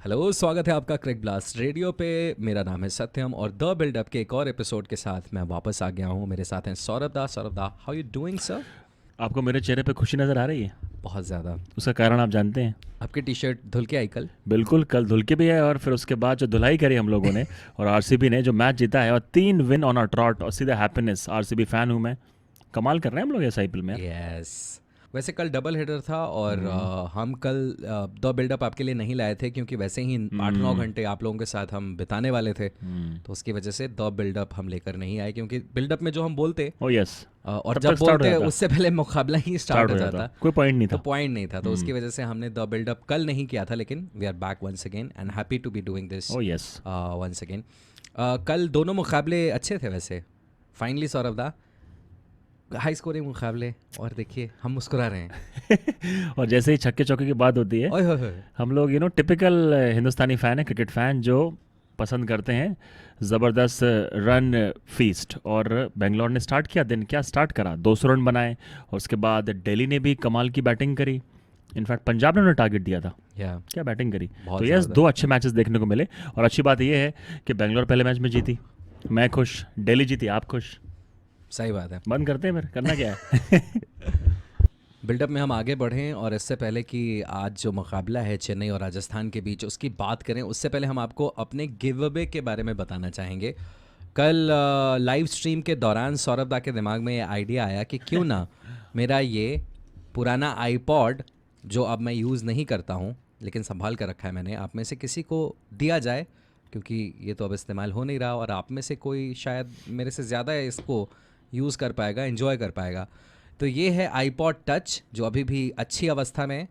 Hello, स्वागत है आपका क्रिक ब्लास्ट रेडियो पे। मेरा नाम है सत्यम और द बिल्डअप के एक और एपिसोड के साथ मैं वापस आ गया हूँ। मेरे साथ हैं सौरभ दा, हाउ यू डूइंग सर? आपको मेरे चेहरे पे खुशी नज़र आ रही है? बहुत ज़्यादा। उसका कारण आप जानते हैं। आपकी टी शर्ट धुल के आई कल? बिल्कुल, कल धुल के भी है और फिर उसके बाद जो धुलाई करी हम लोगों ने और आरसीबी ने जो मैच जीता है और 3 विन ऑन अ ट्रॉट और सीधा हैप्पीनेस। आरसीबी फ़ैन हूँ मैं। कमाल कर रहे हैं हम लोग इस आईपीएल में यार। यस। वैसे कल डबल हेडर था और हम्म, हम कल द बिल्डअप आपके लिए नहीं लाए थे क्योंकि वैसे ही 8-9 हम्म, घंटे आप लोगों के साथ हम बिताने वाले थे। हम्म। तो उसकी वजह से द बिल्डअप हम लेकर नहीं आए क्योंकि बिल्डअप में जो हम बोलते ओह यस, और तब तक जब स्टार्ट हो बोलते जाता। उससे पहले मुकाबला ही स्टार्ट स्टार्ट हो हो जाता, जाता। कोई पॉइंट नहीं तो था। पॉइंट नहीं था, तो उसकी हम्म। वजह से हमने द बिल्डअप कल नहीं किया था, लेकिन we are back once again and happy to be doing this oh yes. Once again. कल दोनों मुकाबले अच्छे थे वैसे। फाइनली सौरभ दा, हाई स्कोरिंग मुकाबले, और देखिए हम मुस्कुरा रहे हैं। और जैसे ही छक्के चौके की बात होती है, ओए होए होए। हम लोग टिपिकल हिंदुस्तानी फ़ैन है, क्रिकेट फ़ैन जो पसंद करते हैं ज़बरदस्त रन फीस्ट। और बेंगलोर ने स्टार्ट किया दिन, क्या स्टार्ट करा, 200 रन बनाए और उसके बाद दिल्ली ने भी कमाल की बैटिंग करी। इनफैक्ट पंजाब ने उन्हें टारगेट दिया था, या क्या बैटिंग करी। तो बहुत यस, ज़्यादा। दो अच्छे मैचेस देखने को मिले और अच्छी बात यह है कि बेंगलोर पहले मैच में जीती, मैं खुश, दिल्ली जीती, आप खुश। सही बात है। बंद करते हैं फिर, करना क्या है। बिल्डअप में हम आगे बढ़ें और इससे पहले कि आज जो मुकाबला है चेन्नई और राजस्थान के बीच उसकी बात करें, उससे पहले हम आपको अपने गिव अवे के बारे में बताना चाहेंगे। कल लाइव स्ट्रीम के दौरान सौरभ दा के दिमाग में ये आइडिया आया कि क्यों ना मेरा ये पुराना आईपॉड, जो अब मैं यूज़ नहीं करता हूँ लेकिन संभाल कर रखा है मैंने, आप में से किसी को दिया जाए, क्योंकि ये तो अब इस्तेमाल हो नहीं रहा और आप में से कोई शायद मेरे से ज़्यादा इसको यूज़ कर पाएगा, एंजॉय कर पाएगा। तो ये है आईपॉड टच, जो अभी भी अच्छी अवस्था में है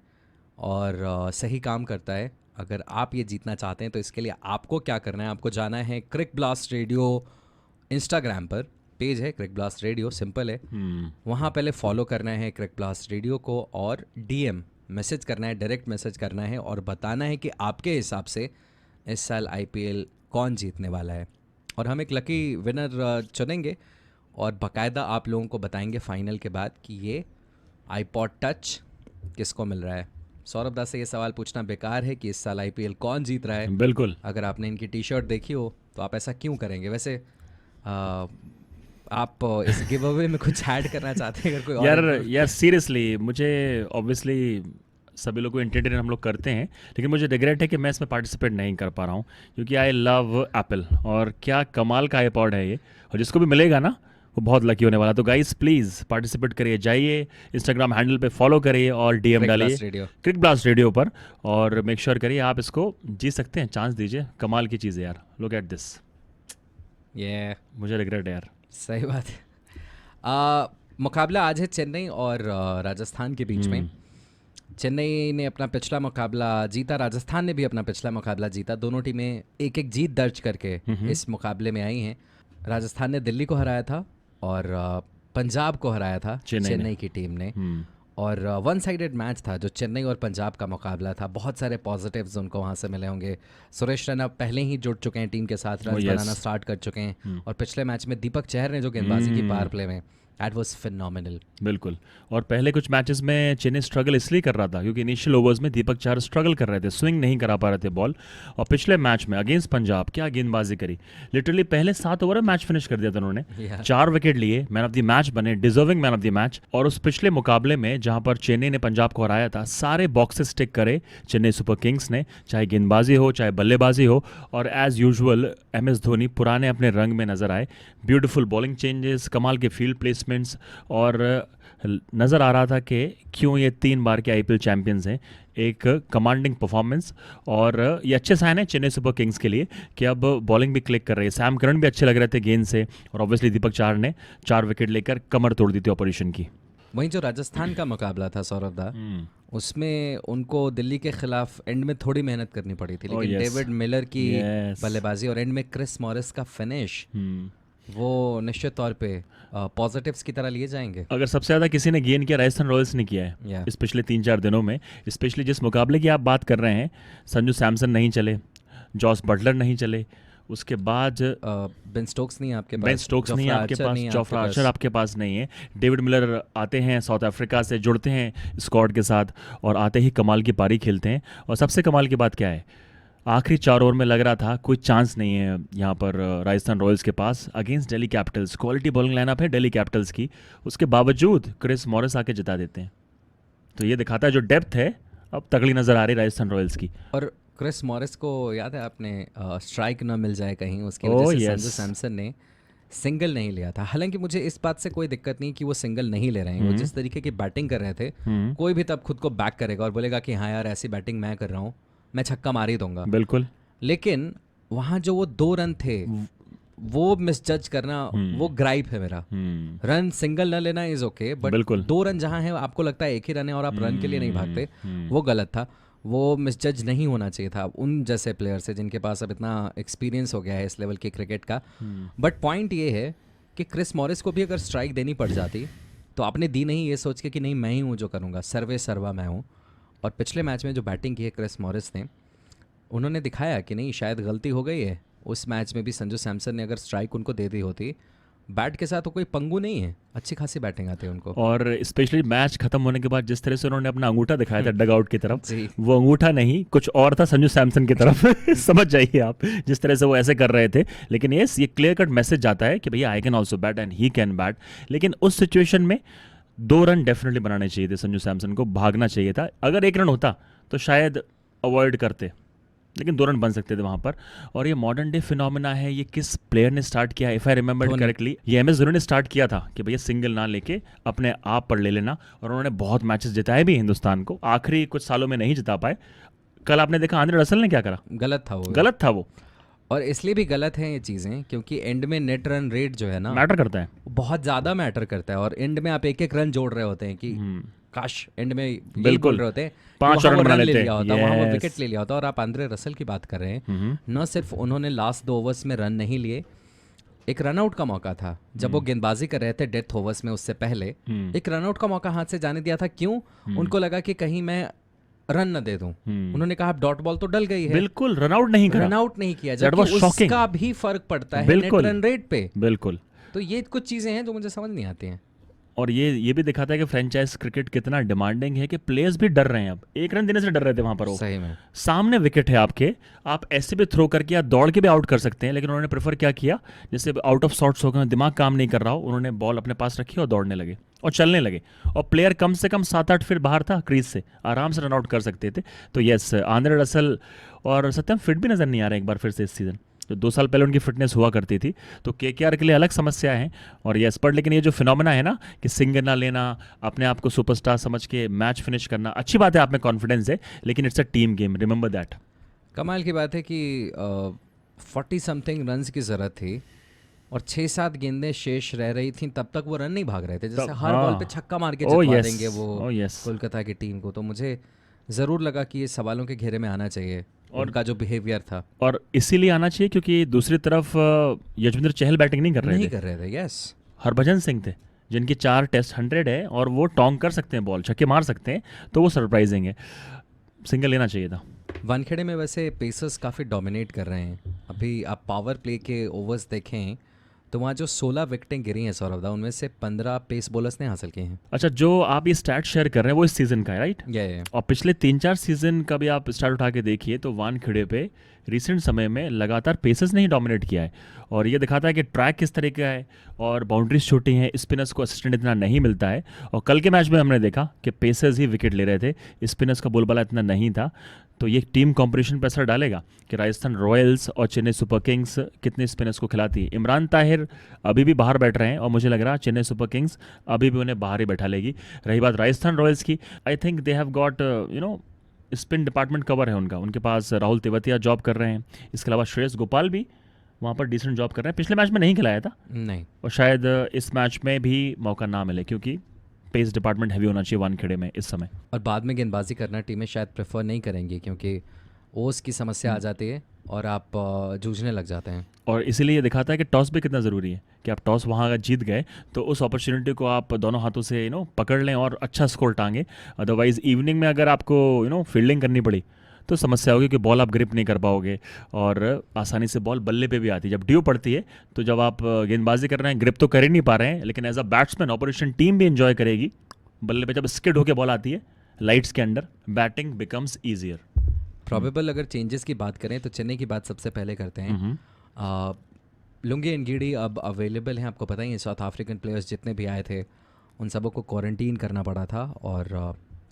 और सही काम करता है। अगर आप ये जीतना चाहते हैं तो इसके लिए आपको क्या करना है, आपको जाना है क्रिक ब्लास्ट रेडियो इंस्टाग्राम पर, पेज है क्रिक ब्लास्ट रेडियो, सिंपल है। वहाँ पहले फॉलो करना है क्रिक ब्लास्ट रेडियो को और डीएम मैसेज करना है, डायरेक्ट मैसेज करना है और बताना है कि आपके हिसाब से इस साल आईपीएल कौन जीतने वाला है। और हम एक लकी विनर चुनेंगे और बाकायदा आप लोगों को बताएंगे फाइनल के बाद कि ये आईपॉड टच किसको मिल रहा है। सौरभ दास से ये सवाल पूछना बेकार है कि इस साल आईपीएल कौन जीत रहा है। बिल्कुल। अगर आपने इनकी टी शर्ट देखी हो तो आप ऐसा क्यों करेंगे? वैसे आप इस गिव अवे में कुछ ऐड करना चाहते हैं अगर कोई और यार यार सीरियसली, मुझे ऑब्वियसली सभी लोग को एंटरटेन हम लोग करते हैं, लेकिन मुझे रिग्रेट है कि मैं इसमें पार्टिसिपेट नहीं कर पा रहा हूँ क्योंकि आई लव एप्पल और क्या कमाल का आईपॉड है ये। और जिसको भी मिलेगा ना वो बहुत लकी होने वाला। तो गाइस प्लीज़ पार्टिसिपेट करिए, जाइए इंस्टाग्राम हैंडल पे फॉलो करिए और डीएम क्रिक डालिए ब्लास्ट रेडियो? क्रिक ब्लास्ट रेडियो पर और मेक श्योर करिए आप इसको जीत सकते हैं, चांस दीजिए। कमाल की चीज़ है यार, लुक एट दिस। ये मुझे रिग्रेट है यार। सही बात है। मुकाबला आज है चेन्नई और राजस्थान के बीच में। हम्म, चेन्नई ने अपना पिछला मुकाबला जीता, राजस्थान ने भी अपना पिछला मुकाबला जीता। दोनों टीमें एक एक जीत दर्ज करके इस मुकाबले में आई हैं। राजस्थान ने दिल्ली को हराया था और पंजाब को हराया था चेन्नई ने। चेन्नई की टीम ने। हम्म, और वन साइडेड मैच था जो चेन्नई और पंजाब का मुकाबला था। बहुत सारे पॉजिटिव्स उनको वहाँ से मिले होंगे। सुरेश रैना पहले ही जुड़ चुके हैं टीम के साथ, ओ रन्स यस। बनाना स्टार्ट कर चुके हैं। और पिछले मैच में दीपक चहर ने जो गेंदबाजी की पावर प्ले में, दैट वाज फिनोमिनल। बिल्कुल। और पहले कुछ मैचेस में चेन्नई स्ट्रगल इसलिए कर रहा था क्योंकि इनिशियल ओवर्स में दीपक चार स्ट्रगल कर रहे थे, स्विंग नहीं करा पा रहे थे बॉल। और पिछले मैच में अगेंस्ट पंजाब क्या गेंदबाजी करी, लिटरली पहले 7 ओवर में मैच फिनिश कर दिया था उन्होंने। Yeah. 4 विकेट लिए, मैन ऑफ द मैच बने, deserving man of the match. और उस पिछले मुकाबले में जहां पर चेन्नई ने पंजाब को हराया था, सारे बॉक्सेस टिक करे चेन्नई सुपर किंग्स ने, चाहे गेंदबाजी हो चाहे बल्लेबाजी हो। और एज यूजुअल एमएस धोनी पुराने अपने रंग में नजर आए। ब्यूटीफुल बॉलिंग चेंजेस, कमाल के फील्ड प्लेसमेंट्स और नज़र आ रहा था कि क्यों ये 3 बार के आईपीएल चैंपियंस हैं। एक कमांडिंग परफॉर्मेंस और ये अच्छे साइन है चेन्नई सुपर किंग्स के लिए कि अब बॉलिंग भी क्लिक कर रही है। सैम करन भी अच्छे लग रहे थे गेंद से और ऑब्वियसली दीपक चार ने 4 विकेट लेकर कमर तोड़ दी थी ऑपोजिशन की। वहीं जो राजस्थान का मुकाबला था सौरभ दा, उसमें उनको दिल्ली के खिलाफ एंड में थोड़ी मेहनत करनी पड़ी थी, Oh, लेकिन yes. डेविड मिलर की Yes. बल्लेबाजी और एंड में क्रिस मॉरिस का फिनिश, वो निश्चित तौर पे पॉजिटिव्स की तरह लिए जाएंगे। अगर सबसे ज़्यादा किसी ने गेंद किया राजस्थान रॉयल्स ने किया है Yeah. इस पिछले 3-4 दिनों में। स्पेशली जिस मुकाबले की आप बात कर रहे हैं, संजू सैमसन नहीं चले, जॉस बटलर नहीं चले, उसके बाद बेन स्टोक्स नहीं है आपके पास, बेन स्टोक्स नहीं है आपके पास, जोफ्रा आर्चर आपके पास नहीं है। डेविड मिलर आते हैं साउथ अफ्रीका से, जुड़ते हैं स्क्वाड के साथ और आते ही कमाल की पारी खेलते हैं। और सबसे कमाल की बात क्या है, आखिरी 4 ओवर में लग रहा था कोई चांस नहीं है यहाँ पर राजस्थान रॉयल्स के पास against Delhi Capitals. Quality bowling lineup है दिल्ली कैपिटल्स की, उसके बावजूद क्रिस मॉरिस आके जिता देते हैं। तो ये दिखाता है जो डेप्थ है अब तगड़ी नज़र आ रही राजस्थान रॉयल्स की। और क्रिस मॉरिस को याद है आपने, स्ट्राइक ना मिल जाए कहीं, उसकी ओह, वजह से yes. संजू सैमसन ने सिंगल नहीं लिया था। हालांकि मुझे इस बात से कोई दिक्कत नहीं कि वो सिंगल नहीं ले रहे हैं। वो जिस तरीके की बैटिंग कर रहे थे, कोई भी तब खुद को बैक करेगा और बोलेगा कि हाँ यार ऐसी बैटिंग मैं कर रहा हूँ, मैं छक्का मार ही दूंगा। बिल्कुल। लेकिन वहाँ जो वो 2 रन थे वो मिसजज करना, वो ग्राइप है मेरा। रन सिंगल न लेना इज ओके, बट बिल्कुल। 2 रन जहाँ है आपको लगता है एक ही रन है और आप रन के लिए नहीं भागते, वो गलत था। वो मिसजज नहीं होना चाहिए था उन जैसे प्लेयर से जिनके पास अब इतना एक्सपीरियंस हो गया है इस लेवल के क्रिकेट का। बट पॉइंट ये है कि क्रिस मॉरिस को भी अगर स्ट्राइक देनी पड़ जाती तो आपने दी नहीं ये सोच के कि नहीं मैं ही हूँ जो करूँगा, सर्वे सर्वा मैं हूँ। और पिछले मैच में जो बैटिंग की है क्रिस मॉरिस ने, उन्होंने दिखाया कि नहीं शायद गलती हो गई है। उस मैच में भी संजू सैमसन ने अगर स्ट्राइक उनको दे दी होती, बैट के साथ तो कोई पंगू नहीं है, अच्छी खासी बैटिंग आती है उनको। और स्पेशली मैच खत्म होने के बाद जिस तरह से उन्होंने अपना अंगूठा दिखाया था डग आउट की तरफ, जी। वो अंगूठा नहीं कुछ और था संजू सैमसन की तरफ। समझ जाइए आप जिस तरह से वो ऐसे कर रहे थे। लेकिन ये क्लियर कट मैसेज जाता है कि भैया I can also bat and he can bat. लेकिन उस सिचुएशन में 2 रन डेफिनेटली बनाने चाहिए थे संजू सैमसन को, भागना चाहिए था। अगर 1 रन होता तो शायद अवॉइड करते, लेकिन 2 रन बन सकते थे वहाँ पर। और ये मॉडर्न डे फिनोमिना है। ये किस प्लेयर ने स्टार्ट किया? इफ़ आई रिमेंबर करेक्टली ये MS धोनी ने स्टार्ट किया था कि भैया सिंगल ना लेके अपने आप पर ले लेना। और उन्होंने बहुत मैचेस जिताए भी हिंदुस्तान को, आखिरी कुछ सालों में नहीं जिता पाए। कल आपने देखा आंद्रे रसल ने क्या करा, गलत था वो। गलत था वो। और इसलिए भी गलत है ये चीज़ें क्योंकि एंड में नेट रन रेट जो है ना, मैटर करता है। बहुत ज़्यादा मैटर करता है। और एंड में आप एक एक रन जोड़ रहे होते हैं कि काश एंड में यही बिल्कुल। बोल रहे होते हैं 5 वहाँ रन वो बना रन ले लेते। लिया होता, वहाँ वो Yes. विकेट ले लिया होता। और आप आंद्रे रसल की बात कर रहे हैं, न सिर्फ उन्होंने लास्ट 2 ओवर्स में रन नहीं लिए, एक रनआउट का मौका था जब वो गेंदबाजी कर रहे थे डेथ ओवर्स में, उससे पहले एक रनआउट का मौका हाथ से जाने दिया था। क्यों? उनको लगा कि कहीं मैं रन न दे दूं। उन्होंने कहा डॉट बॉल तो डल गई है, बिल्कुल रनआउट नहीं करा, रनआउट नहीं किया, That was जबकि shocking. उसका भी फर्क पड़ता है नेट बिल्कुल। रन रेट पे। बिल्कुल। तो ये कुछ चीजें हैं जो मुझे समझ नहीं आती हैं। और ये भी दिखाता है कि फ्रेंचाइज क्रिकेट कितना डिमांडिंग है कि प्लेयर्स भी डर रहे हैं। अब 1 रन देने से डर रहे थे वहां पर वो। सही में सामने विकेट है आपके, आप ऐसे भी थ्रो करके या दौड़ के भी आउट कर सकते हैं। लेकिन उन्होंने प्रेफर क्या किया, जैसे आउट ऑफ सॉर्ट्स हो गए, दिमाग काम नहीं कर रहा हो, उन्होंने बॉल अपने पास रखी और दौड़ने लगे और चलने लगे। और प्लेयर कम से कम 7-8 फीट बाहर था क्रीज से, आराम से रन आउट कर सकते थे। तो यस, आंद्रे रसल और सत्यम फिट भी नजर नहीं आ रहे एक बार फिर से इस सीजन। जो 2 साल पहले उनकी फिटनेस हुआ करती थी, तो KKR के लिए अलग समस्या है। और यस, पर लेकिन ये जो फिनोमेना है ना कि सिंगल ना लेना, अपने आप को सुपरस्टार समझ के मैच फिनिश करना, अच्छी बात है, आप में कॉन्फिडेंस है, लेकिन it's a team game, remember that. कमाल की बात है कि 40 समथिंग रन्स की ज़रूरत थी और 6-7 गेंदें शेष रह रही थी, तब तक वो रन नहीं भाग रहे थे। जैसे हर बॉल पे छक्का मार के जितवा देंगे वो कोलकाता की टीम को। तो मुझे ज़रूर लगा कि ये सवालों के घेरे में आना चाहिए उनका जो बिहेवियर था। और इसीलिए आना चाहिए क्योंकि दूसरी तरफ यजवेंद्र चहल बैटिंग नहीं कर रहे थे। यस, हरभजन सिंह थे जिनकी 4 टेस्ट 100 है और वो टोंग कर सकते हैं, बॉल छक्के मार सकते हैं, तो वो सरप्राइजिंग है। सिंगल लेना चाहिए था। वानखेड़े में वैसे पेसर्स काफ़ी डोमिनेट कर रहे हैं। अभी आप पावर प्ले के ओवर्स देखें तो वहाँ जो 16 विकेटें गिरी हैं सौरभ दा, उनमें से 15 पेस बॉलर्स ने हासिल किए हैं। अच्छा, जो आप ये स्टैट शेयर कर रहे हैं वो इस सीजन का है, राइट? ये और पिछले 3-4 सीजन का भी आप स्टार्ट उठा के देखिए तो वानखेड़े पे रिसेंट समय में लगातार पेसर्स ने ही डोमिनेट किया है। और ये दिखाता है कि ट्रैक किस तरह का है और बाउंड्रीज छोटी हैं, स्पिनर्स को असिस्टेंट इतना नहीं मिलता है। और कल के मैच में हमने देखा कि पेसर्स ही विकेट ले रहे थे, स्पिनर्स का बोलबाला इतना नहीं था। तो ये टीम कॉम्पिटिशन पर असर डालेगा कि राजस्थान रॉयल्स और चेन्नई सुपर किंग्स कितने स्पिनर्स को खिलाती है। इमरान ताहिर अभी भी बाहर बैठ रहे हैं और मुझे लग रहा है चेन्नई सुपर किंग्स अभी भी उन्हें बाहर ही बैठा लेगी। रही बात राजस्थान रॉयल्स की, I think they have got spin department cover है उनका। उनके पास राहुल तेवतिया जॉब कर रहे हैं, इसके अलावा श्रेयस गोपाल भी वहाँ पर डिसेंट जॉब कर रहे हैं। पिछले मैच में नहीं खिलाया था नहीं, और शायद इस मैच में भी मौका ना मिले क्योंकि पेस डिपार्टमेंट हैवी होना चाहिए वानखेड़े में इस समय। और बाद में गेंदबाजी करना टीमें शायद प्रेफर नहीं करेंगी क्योंकि ओस की समस्या आ जाती है और आप जूझने लग जाते हैं। और इसीलिए ये दिखाता है कि टॉस भी कितना ज़रूरी है कि आप टॉस वहाँ अगर जीत गए तो उस अपॉर्चुनिटी को आप दोनों हाथों से पकड़ लें और अच्छा स्कोर टांगे। अदरवाइज़ इवनिंग में अगर आपको फील्डिंग करनी पड़ी तो समस्या होगी कि बॉल आप ग्रिप नहीं कर पाओगे और आसानी से बॉल बल्ले पे भी आती है। जब ड्यू पड़ती है तो जब आप गेंदबाजी कर रहे हैं, ग्रिप तो कर ही नहीं पा रहे हैं, लेकिन as a batsman opposition team भी एंजॉय करेगी। बल्ले पे जब स्किड होके बॉल आती है लाइट्स के under, batting becomes easier. Probable अगर चेंजेस की बात करें तो चेन्नई की बात सबसे पहले करते हैं। हम्म। लुंगी एनगिडी अब अवेलेबल हैं, आपको पता ही है। साउथ अफ्रीकन प्लेयर्स जितने भी आए थे उन सबों को क्वारंटीन करना पड़ा था और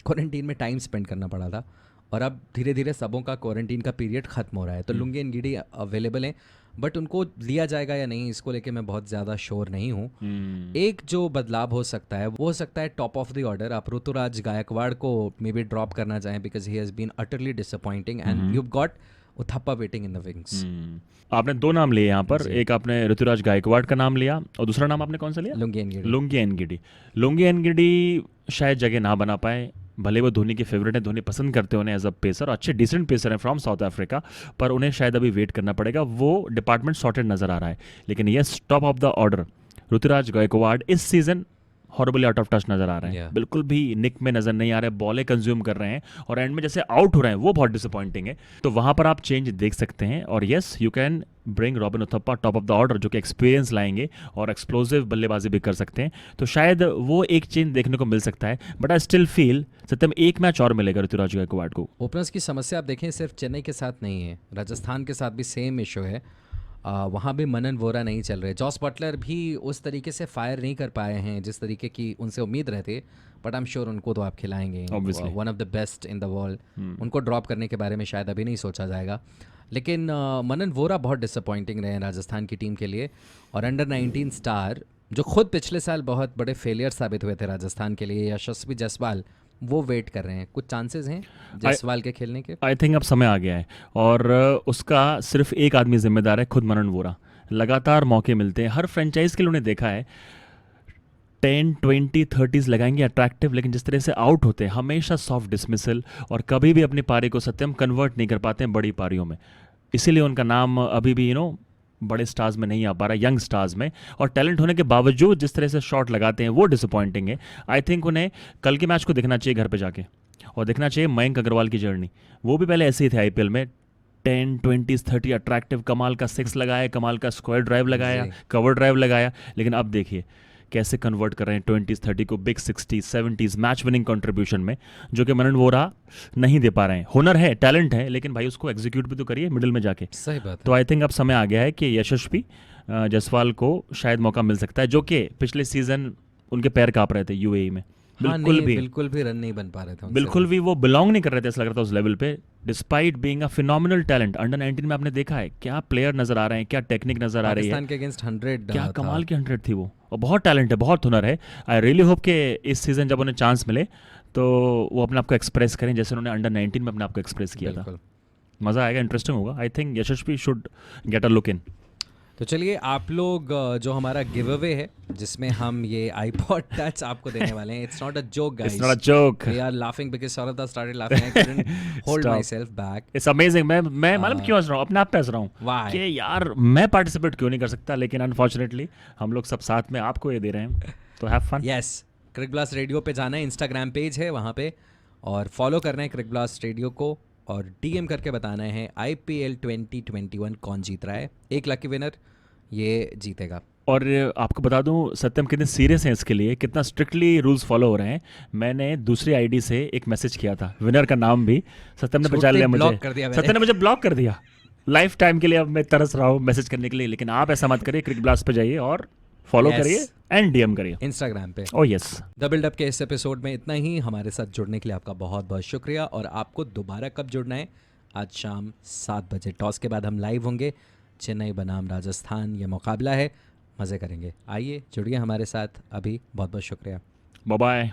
क्वारंटीन में टाइम स्पेंड करना पड़ा था, और अब धीरे धीरे सबों का क्वारंटीन का पीरियड ख़त्म हो रहा है। तो लुंगी एनगिडी अवेलेबल हैं, बट उनको लिया जाएगा या नहीं इसको लेके मैं बहुत ज़्यादा श्योर नहीं हूँ। एक जो बदलाव हो सकता है वो हो सकता है टॉप ऑफ द ऑर्डर। आप ऋतुराज गायकवाड़ को मे बी ड्रॉप करना चाहें because he has been utterly disappointing and you got Uthappa waiting in the wings. आपने दो नाम लिए यहाँ पर, जी। एक आपने ऋतुराज गायकवाड़ का नाम लिया और दूसरा नाम आपने कौन सा लिया? Lungi Ngidi. Lungi Ngidi. Lungi Ngidi शायद जगह ना बना पाए, भले वो धोनी के फेवरेट हैं, धोनी पसंद करते हैं उन्हें एज अ पेसर, अच्छे डिसेंट पेसर हैं फ्रॉम साउथ अफ्रीका, पर उन्हें शायद अभी वेट करना पड़ेगा। वो डिपार्टमेंट सॉर्टेड नजर आ रहा है, लेकिन yes, top of the order Ruturaj Gaikwad इस season horribly out of touch नजर आ रहे हैं। Yeah. बिल्कुल भी निक में नजर नहीं आ रहे, बॉलें कंज्यूम कर रहे हैं और एंड में जैसे आउट हो रहे हैं वो बहुत डिसअपॉइंटिंग है। तो वहां पर आप चेंज देख सकते हैं। और yes, you can bring robin Uthappa top of the order, जो कि एक्सपीरियंस लाएंगे और एक्सप्लोसिव बल्लेबाजी भी कर सकते हैं। तो शायद वो एक चेंज देखने को मिल सकता है, बट आई स्टिल फील सत्यम एक मैच और मिलेगा ऋतुराज गायकवाड़ को। ओपनर्स की समस्या आप देखें सिर्फ चेन्नई के साथ नहीं है, राजस्थान के साथ भी सेम इशू है। वहाँ भी मनन वोरा नहीं चल रहे, जॉस बटलर भी उस तरीके से फायर नहीं कर पाए हैं जिस तरीके की उनसे उम्मीद रहती, बट आई एम श्योर उनको तो आप खिलाएंगे। Obviously. One of the best in the world. उनको ड्रॉप करने के बारे में शायद अभी नहीं सोचा जाएगा, लेकिन मनन वोरा बहुत डिसअपॉइंटिंग रहे हैं राजस्थान की टीम के लिए। और अंडर 19 स्टार जो खुद पिछले साल बहुत बड़े फेलियर साबित हुए थे राजस्थान के लिए, यशस्वी जायसवाल, वो वेट कर रहे हैं। कुछ चांसेस हैं जायसवाल के खेलने के? आई थिंक अब समय आ गया है और उसका सिर्फ एक आदमी जिम्मेदार है, खुद मनन वोरा। लगातार मौके मिलते हैं, हर फ्रेंचाइज के लिए उन्हें देखा है 10, 20, 30s लगाएंगे अट्रैक्टिव, लेकिन जिस तरह से आउट होते हैं हमेशा सॉफ्ट डिसमिसल और कभी भी अपनी पारी को सत्यम कन्वर्ट नहीं कर पाते हैं बड़ी पारियों में। इसीलिए उनका नाम अभी भी बड़े स्टार्स में नहीं आ पा रहा, यंग स्टार्स में। और टैलेंट होने के बावजूद जिस तरह से शॉट लगाते हैं वो डिसअपॉइंटिंग है। आई थिंक उन्हें कल के मैच को देखना चाहिए घर पे जाके, और देखना चाहिए मयंक अग्रवाल की जर्नी। वो भी पहले ऐसे ही थे आईपीएल में, 10, 20, 30 अट्रैक्टिव, कमाल का 6 लगाया, कमाल का स्क्वायर ड्राइव लगाया, कवर ड्राइव लगाया, लेकिन अब देखिए कैसे कन्वर्ट कर रहे हैं 20s 30 को big 60s 70s match winning contribution में, जो कि मनन वोरा नहीं दे पा रहे हैं। हुनर है, टैलेंट है, लेकिन भाई उसको एग्जीक्यूट भी तो करिए मिडिल में जाके। सही बात है। तो आई थिंक अब समय आ गया है कि यशस्वी जायसवाल को शायद मौका मिल सकता है, जो कि पिछले सीजन उनके पैर कांप रहे थे यूएई में। बिल्कुल भी रन नहीं बन पा रहे थे उनसे। बिल्कुल भी वो बिलोंग नहीं कर रहे थे, ऐसा लग रहा था उस लेवल पे, despite being a phenomenal talent. Under 19 में आपने देखा है क्या प्लेयर नजर आ रहे हैं, क्या टेक्निक नजर आ रही है, पाकिस्तान के अगेंस्ट 100 क्या कमाल की 100 थी वो, और बहुत टैलेंट है, बहुत हुनर है। आई रियली होप कि इस सीजन जब उन्हें चांस मिले तो वो अपने आप को एक्सप्रेस करें जैसे उन्होंने अंडर 19 में अपने आप को एक्सप्रेस किया था। मज़ा आएगा, इंटरेस्टिंग होगा। I think Yashasvi should get a look in. तो चलिए आप लोग जो हमारा गिव अवे है जिसमें हम ये आईपॉड टच आपको देने वाले हैं, it's not a joke guys, it's not a joke, we are laughing because Saurabh da started laughing, I couldn't hold myself back. It's amazing. मैं मालूम क्यों हंस रहा हूँ, अपने आप पे हंस रहा हूँ कि यार मैं पार्टिसिपेट क्यों नहीं कर सकता, लेकिन अनफॉर्चुनेटली हम लोग सब साथ में आपको ये दे रहे हैं, तो have fun. Yes, Cric Blast Radio पे जाना है, इंस्टाग्राम पेज है वहाँ पे, और फॉलो करना है क्रिक ब्लास्ट रेडियो को, और डीएम करके बताना है IPL 2021 कौन जीत रहा है। 1 लकी विनर ये जीतेगा। और आपको बता दूं सत्यम कितने सीरियस हैं इसके लिए, कितना स्ट्रिक्टली रूल्स फॉलो हो रहे हैं। मैंने दूसरी आईडी से एक मैसेज किया था, विनर का नाम भी सत्यम ने पहचान लिया मुझे, सत्यम ने मुझे ब्लॉक कर दिया लाइफ टाइम के लिए। अब मैं तरस रहा हूँ मैसेज करने के लिए, लेकिन आप ऐसा मत करिए, क्रिक ब्लास्ट पे जाइए और फॉलो करिए एंड डीएम करिए इंस्टाग्राम पे। Oh yes. द बिल्डअप के इस एपिसोड में इतना ही। हमारे साथ जुड़ने के लिए आपका बहुत बहुत शुक्रिया, और आपको दोबारा कब जुड़ना है? आज शाम 7 बजे टॉस के बाद हम लाइव होंगे। चेन्नई बनाम राजस्थान ये मुकाबला है, मज़े करेंगे। आइए जुड़िए हमारे साथ। अभी बहुत बहुत शुक्रिया, बाय बाय।